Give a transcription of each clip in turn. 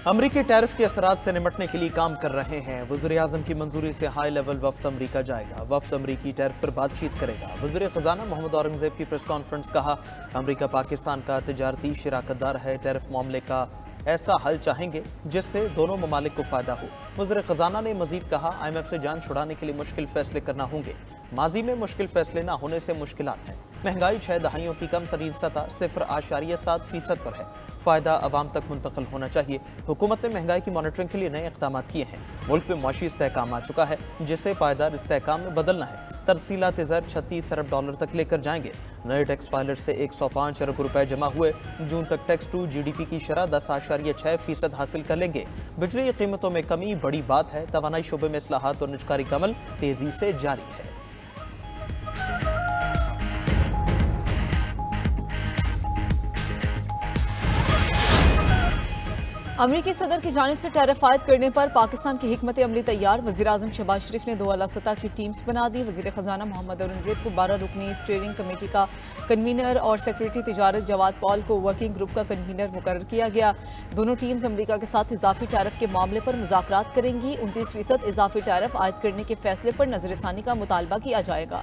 अमरीकी टैरिफ के असरात से निपटने के लिए काम कर रहे हैं। वज़ीर-ए-आज़म की मंजूरी से हाई लेवल वफ्द अमरीका जाएगा। वफ्द अमरीकी टैरिफ पर बातचीत करेगा। वज़ीर ख़जाना मोहम्मद औरंगज़ेब की प्रेस कॉन्फ्रेंस। कहा, अमरीका पाकिस्तान का तिजारती शराकतदार है। टैरिफ मामले का ऐसा हल चाहेंगे जिससे दोनों ममालिक को फायदा हो। वज़ीर ख़जाना ने मजीद कहा, IMF से जान छुड़ाने के लिए मुश्किल फैसले करना होंगे। माजी में मुश्किल फैसले न होने से मुश्किलात हैं। महंगाई 6 दहाइयों की कम तरीन सतह 0.7% पर है। फ़ायदा अवाम तक मुंतकिल होना चाहिए। हुकूमत ने महंगाई की मॉनिटरिंग के लिए नए इक़दाम किए हैं। मुल्क में मुआशी इस्तेहकाम आ चुका है, जिसे पायदार इस्तेहकाम में बदलना है। तरसीलात ज़र 36 अरब डॉलर तक लेकर जाएंगे। नए टैक्स फाइलर से 105 अरब रुपए जमा हुए। जून तक टैक्स टू GDP की शरह 10.6% हासिल कर लेंगे। बिजली की कीमतों में कमी बड़ी बात है। तवानाई शोबे में इस्लाहात और निजकारी का अमल तेजी से जारी है। अमरीकी सदर की जानिब से टैरिफ आयद करने पर पाकिस्तान की हिकमत अमली तैयार। वज़ीर-ए-आज़म शहबाज शरीफ ने 2 आला सतह की टीम्स बना दी। वज़ीर ख़जाना मोहम्मद औरंगज़ेब को 12 रुकनी स्टीयरिंग कमेटी का कन्वीनर और सेक्रेटरी तिजारत जवाद पॉल को वर्किंग ग्रुप का कन्वीनर मुकर्रर किया गया। दोनों टीम्स अमरीका के साथ इजाफी टैरिफ के मामले पर मुज़ाकरात करेंगी। 29% इजाफी टैरिफ आयद करने के फैसले पर नजरसानी का मुतालबा किया जाएगा।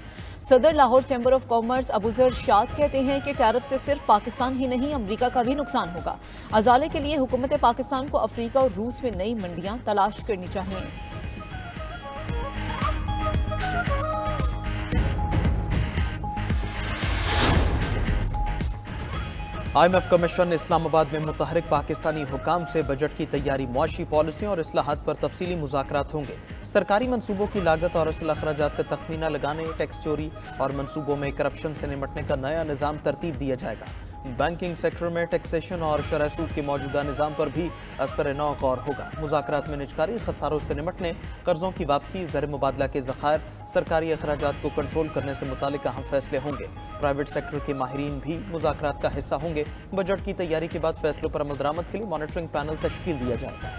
सदर Lahore chamber of commerce Abuzar शाद कहते हैं कि टैरिफ से सिर्फ पाकिस्तान ही नहीं, अमरीका का भी नुकसान होगा। अजाले के लिए हुकूमत पाकिस्तान को अफ्रीका और रूस में नई मंडियां तलाश करनी चाहिए। IMF कमीशन इस्लामाबाद में मुतहरिक पाकिस्तानी हुकाम से बजट की तैयारी, मुआशी पॉलिसियों और इस्लाहात पर तफसीली मुज़ाकरात होंगे। सरकारी मनसूबों की लागत और असल अखराजात का तखमीना लगाने, टैक्स चोरी और मनसूबों में करप्शन से निपटने का नया निज़ाम तरतीब दिया जाएगा। बैंकिंग सेक्टर में टैक्सेशन और शरह सूद के मौजूदा निज़ाम पर भी असर नौ गौर होगा। मुज़ाकरात में निजकारी खसारों से निपटने, कर्जों की वापसी, ज़र मुबादला के ज़खायर, सरकारी अखराजात को कंट्रोल करने से मुतालिक अहम फैसले होंगे। प्राइवेट सेक्टर के माहिरीन भी मुज़ाकरात का हिस्सा होंगे। बजट की तैयारी के बाद फैसलों पर अमल दरामद के लिए मॉनिटरिंग पैनल तश्कील दिया जाएगा।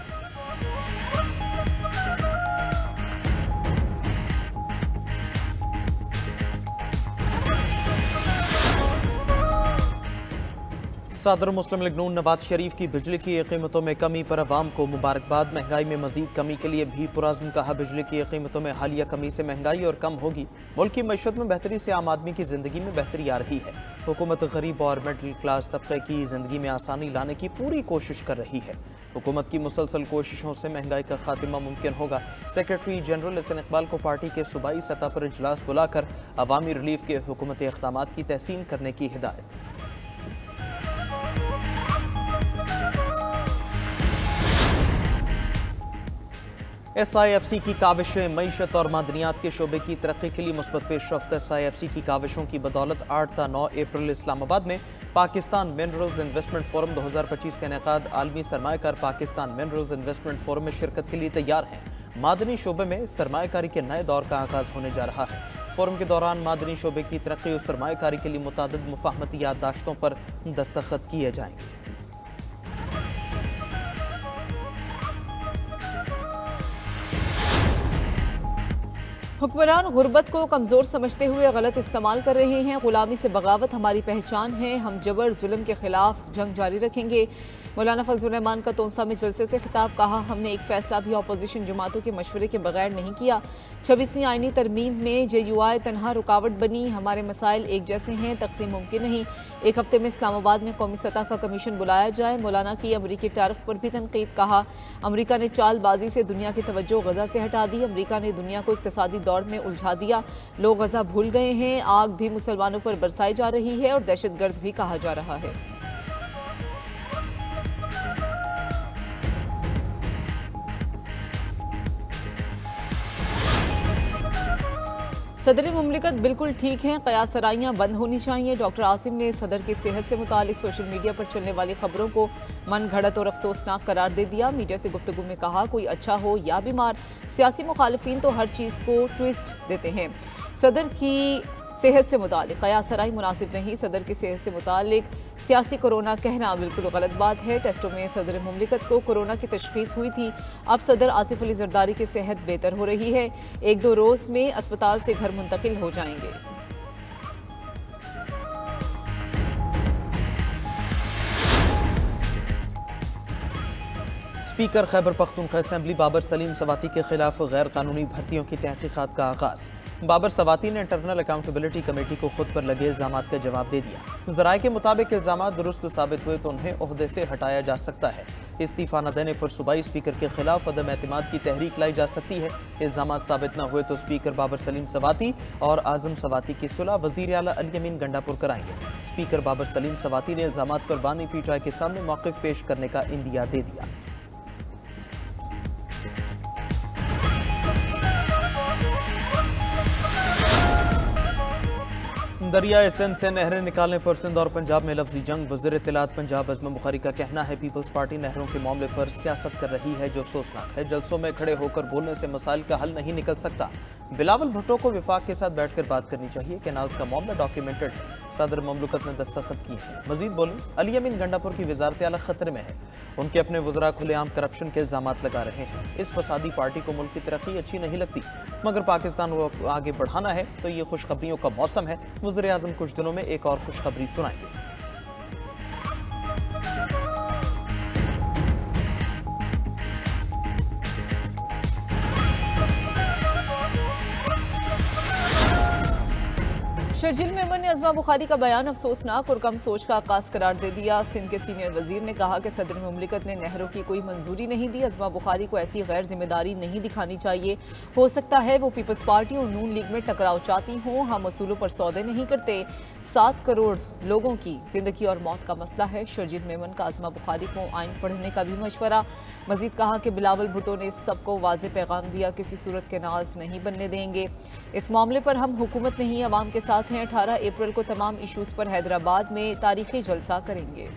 सदर मुस्लिम लीग नून नवाज शरीफ की बिजली की कीमतों में कमी पर अवाम को मुबारकबाद। महंगाई में मजीद कमी के लिए भी पुरज़्म। कहा, बिजली की कीमतों में हालिया कमी से महंगाई और कम होगी। मुल्क की मईशत में बेहतरी से आम आदमी की जिंदगी में बेहतरी आ रही है। हुकूमत गरीब और मिडिल क्लास तबके की जिंदगी में आसानी लाने की पूरी कोशिश कर रही है। हुकूमत की मुसलसल कोशिशों से महंगाई का खात्मा मुमकिन होगा। सेक्रेटरी जनरल एहसन इकबाल को पार्टी के सूबाई सतह पर इजलास बुलाकर अवामी रिलीफ के हुकूमती इक़दामात की तहसीन करने की हिदायत। SIFC की काविशें, मईशत और मादनियात के शोबे की तरक्की के लिए मुस्बत पेशरफ्त। SIFC की काविशों की बदौलत 8 ta 9 अप्रैल इस्लामाबाद में पाकिस्तान मिनरल्स इन्वेस्टमेंट फोरम 2025 का इनेकाद। आलमी सरमायाकार पाकिस्तान मिनरल्स इन्वेस्टमेंट फोरम में शिरकत के लिए तैयार हैं। मादनी शोबे में सरमायाकारी के नए दौर का आगाज होने जा रहा है। फोरम के दौरान मादनी शोबे की तरक्की और सरमायाकारी के लिए मुतादिद मुफाहमती याददाश्तों पर दस्तखत किए जाएंगे। हुक्मरान गुर्बत को कमज़ोर समझते हुए गलत इस्तेमाल कर रहे हैं। गुलामी से बगावत हमारी पहचान है। हम जबर जुल्म के खिलाफ जंग जारी रखेंगे। मौलाना फजल रहमान का तोंसा में जलसे से खिताब। कहा, हमने एक फैसला भी अपोजिशन जमातों के मशवरे के बगैर नहीं किया। 26वीं आईनी तरमीम में JUI तनहा रुकावट बनी। हमारे मसाइल एक जैसे हैं, तकसीम मुमकिन नहीं। एक हफ्ते में इस्लामाबाद में कौमी सतह का कमीशन बुलाया जाए। मौलाना की अमरीकी टैरिफ पर भी तनकीद। कहा, अमरीका ने चालबाजी से दुनिया की तवज्जो गजा से हटा दी। अमरीका ने दुनिया को इक्तिसादी दौर में उलझा दिया। लोग गजा भूल गए हैं। आग भी मुसलमानों पर बरसाई जा रही है और दहशतगर्द भी कहा जा रहा है। सदर मुमलिकत बिल्कुल ठीक हैं, क़यास सराइयाँ बंद होनी चाहिए। डॉक्टर आसिम ने सदर की सेहत से मुतालिक सोशल मीडिया पर चलने वाली खबरों को मन घड़त और अफसोसनाक करार दे दिया। मीडिया से गुफ्तगू में कहा, कोई अच्छा हो या बीमार, सियासी मुखालिफिन तो हर चीज़ को ट्विस्ट देते हैं। सदर की सेहत से मुतालिक क़यास सराई मुनासिब नहीं। सदर की सेहत से मुतालिक सियासी कोरोना कहना बिल्कुल गलत बात है। टेस्टों में सदर मुमलिकत को कोरोना की तशख़ीस हुई थी। अब सदर आसिफ अली जरदारी की सेहत बेहतर हो रही है। 1-2 रोज़ में अस्पताल से घर मुंतकिल हो जाएंगे। स्पीकर खैबर पख्तूनख्वा असेंबली बाबर सलीम सवाती के खिलाफ गैर कानूनी भर्तियों की तहकीकात का आगाज। बाबर सवाती ने इंटरनल अकाउंटेबिलिटी कमेटी को खुद पर लगे इल्जामात का जवाब दे दिया। ज़राए के मुताबिक इल्जामात दुरुस्त साबित हुए तो उन्हें ओहदे से हटाया जा सकता है। इस्तीफा न देने पर सूबाई स्पीकर के खिलाफ अदम एतमाद की तहरीक लाई जा सकती है। इल्जामात साबित न हुए तो स्पीकर बाबर सलीम सवाती और आजम सवाती की सुलह वज़ीर आला अली अमीन गंडापुर कराएंगे। स्पीकर बाबर सलीम सवाती ने इल्जामात पर बानी पीटीआई के सामने मौक़िफ़ पेश करने का इंदिया दे दिया। दरियाए सिंध से नहरें निकालने पर सिंध और पंजाब में लफ्जी जंग। वज़ीर इत्तलात पंजाब अज़म बुखारी का कहना है पीपल्स पार्टी नहरों के मामले पर सियासत कर रही है जो अफसोसनाक है। जलसों में खड़े होकर बोलने से मसाइल का हल नहीं निकल सकता। बिलावल भुट्टो को विफाक के साथ बैठकर बात करनी चाहिए। कैनाल्स का मामला डॉक्यूमेंटेड है। सदर ममलकत ने दस्तखत किए हैं। मजीद बोले अली अमीन गंडापुर की वजारत आला खतरे में है। उनके अपने वज़रा खुलेआम करप्शन के इल्जामात लगा रहे हैं। इस फसादी पार्टी को मुल्क की तरक्की अच्छी नहीं लगती, मगर पाकिस्तान को आगे बढ़ाना है तो ये खुशखबरियों का मौसम है। वज़ीर आज़म कुछ दिनों में एक और खुशखबरी सुनाएंगे। शर्जील मेमन ने अज़मा बुखारी का बयान अफसोसनाक और कम सोच का आगाज करार दे दिया। सिंध के सीनियर वजीर ने कहा कि सदर मुमलिकत ने नहरों की कोई मंजूरी नहीं दी। अज़मा बुखारी को ऐसी गैर जिम्मेदारी नहीं दिखानी चाहिए। हो सकता है वो पीपल्स पार्टी और नून लीग में टकराव चाहती हों। हम असूलों पर सौदे नहीं करते। 7 करोड़ लोगों की जिंदगी और मौत का मसला है। शर्जील मेमन का अज़मा बुखारी को आइन पढ़ने का भी मशवरा। मजीद कहा कि बिलावल भुट्टो ने सबको वाज़ेह पैगाम दिया, किसी सूरत के नाज नहीं बनने देंगे। इस मामले पर हम हुकूमत नहीं अवाम के साथ हैं। 18 अप्रैल को तमाम इशूज़ पर हैदराबाद में तारीखी जलसा करेंगे।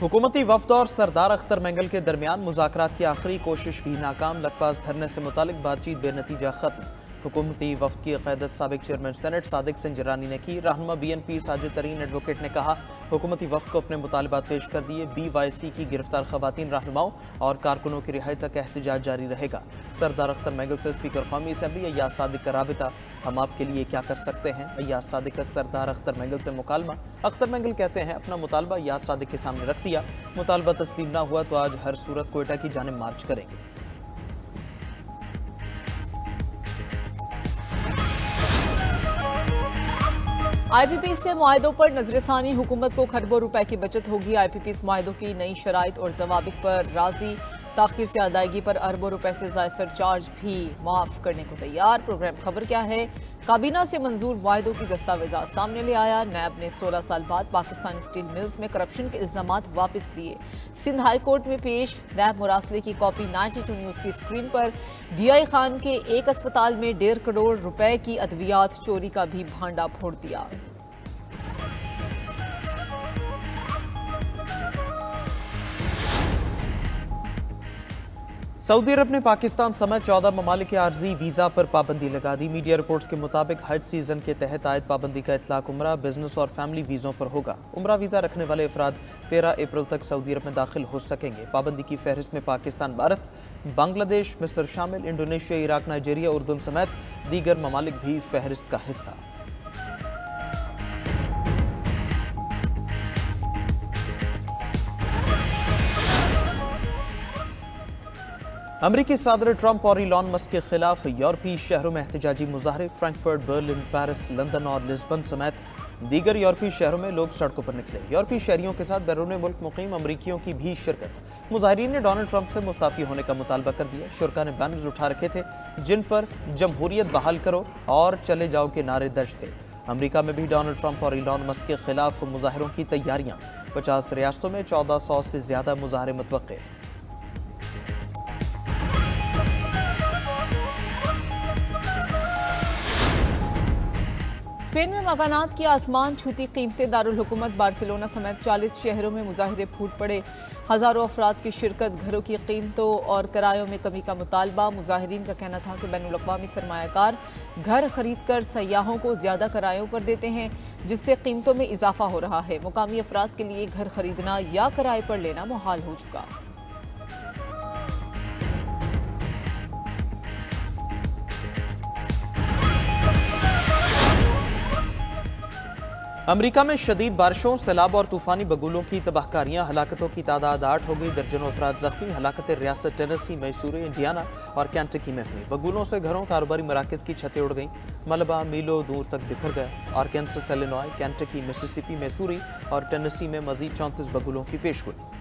हुकूमती वफ्द और सरदार अख्तर मैंगल के दरमियान मुज़ाकरात की आखिरी कोशिश भी नाकाम। लखपास धरने से मुतालिक बातचीत बेनतीजा खत्म। हुकूमती वफ्द की क़यादत साबिक चेयरमैन सेनेट सादिक संजरानी ने की। रहनुमा BNP साजिद तरीन एडवोकेट ने कहा हुकूमती वफ्द को अपने मुतालबात पेश कर दिए। BYC की गिरफ्तार खवातीन रहनुमाओं और कारकुनों की रिहाई तक एहतजाज जारी रहेगा। सरदार अख्तर मैंगल से स्पीकर कौमी असम्बली अय्याज सादिक का राबिता। हम आपके लिए क्या कर सकते हैं? अय्याज सादिक का सरदार अख्तर मैंगल से मुकालमा। अख्तर मैंगल कहते हैं अपना मुतालबा अय्याज सादिक के सामने रख दिया। मुतालबा तस्लीम ना हुआ तो आज हर सूरत कोयटा की जानिब मार्च करेंगे। IPP से मुआहदों पर नजरसानी। हुकूमत को खरबों रुपए की बचत होगी। IPP मुआहदों की नई शराइत और जवाबित पर राजी। ताखिर से अदायगी पर अरबों रुपए से ज़ायद सरचार्ज भी माफ़ करने को तैयार। प्रोग्राम खबर क्या है? काबीना से मंजूर मुआहदों की दस्तावेजात सामने ले आया। नैब ने 16 साल बाद पाकिस्तान स्टील मिल्स में करप्शन के इल्जामात वापस लिए। सिंध हाई कोर्ट में पेश नैब मुरासले की कॉपी 92 न्यूज़ की स्क्रीन पर। DI खान के एक अस्पताल में 1.5 करोड़ रुपए की अद्वियात चोरी का भी भांडा फोड़ दिया। सऊदी अरब ने पाकिस्तान समेत 14 ममालिक के आर्जी वीज़ा पर पाबंदी लगा दी। मीडिया रिपोर्ट्स के मुताबिक हज सीजन के तहत आयद पाबंदी का इतलाक उम्रा, बिजनेस और फैमिली वीज़ों पर होगा। उम्रा वीज़ा रखने वाले अफराद 13 अप्रैल तक सऊदी अरब में दाखिल हो सकेंगे। पाबंदी की फहरिस्त में पाकिस्तान, भारत, बांग्लादेश, मिस्र शामिल। इंडोनेशिया, इराक, नाइजीरिया, उर्दून समेत दीगर ममालिक भी फहरिस्त का हिस्सा। अमरीकी सदर ट्रंप और इलॉन मस्क के खिलाफ यूरोपीय शहरों में एहतजाजी मुजाहरे। फ्रैंकफर्ट, बर्लिन, पेरिस, लंदन और लिस्बन समेत दीगर यूरोपीय शहरों में लोग सड़कों पर निकले। यूरोपीय शहरियों के साथ बैरून मुल्क मुकीम अमरीकियों की भी शिरकत। मुजाहिरीन ने डोनाल्ड ट्रंप से मुस्ताफी होने का मुतालबा कर दिया। शुरका ने बैनर्स उठा रखे थे जिन पर जमहूरियत बहाल करो और चले जाओ के नारे दर्ज थे। अमरीका में भी डोनाल्ड ट्रंप और इलॉन मस्क के खिलाफ मुजाहरों की तैयारियां। 50 रियासतों में 1400 से ज्यादा मुजाहरे मुतवक्के। स्पेन में मकानात की आसमान छूती कीमतें। दारुल हुकूमत बार्सिलोना समेत 40 शहरों में मुजाहिरे फूट पड़े। हज़ारों अफराद की शिरकत। घरों की कीमतों और किरायों में कमी का मुतालबा। मुजाहिरीन का कहना था कि बैनुल-अक़वामी सरमायाकार घर खरीद कर सयाहों को ज़्यादा किरायों पर देते हैं, जिससे कीमतों में इजाफा हो रहा है। मुकामी अफराद के लिए घर खरीदना या किराए पर लेना मुहाल हो चुका। अमेरिका में शदीद बारिशों, सैलाब और तूफानी बगुलों की तबाहकारियां, हलाकतों की तादाद 8 हो गई, दर्जनों अफराद जख्मी। हलाकतें रियासत टेनेसी, मैसूरी, इंडियाना और कैंटकी में हुई। बगुलों से घरों, कारोबारी मराकज़ की छतें उड़ गईं। मलबा मीलों दूर तक बिखर गया। आर्कांसस, इलिनॉय, कैंटकी, मिसिसिपी, मैसूरी और टेनेसी में मजीद 34 बगुलों की पेशगोई।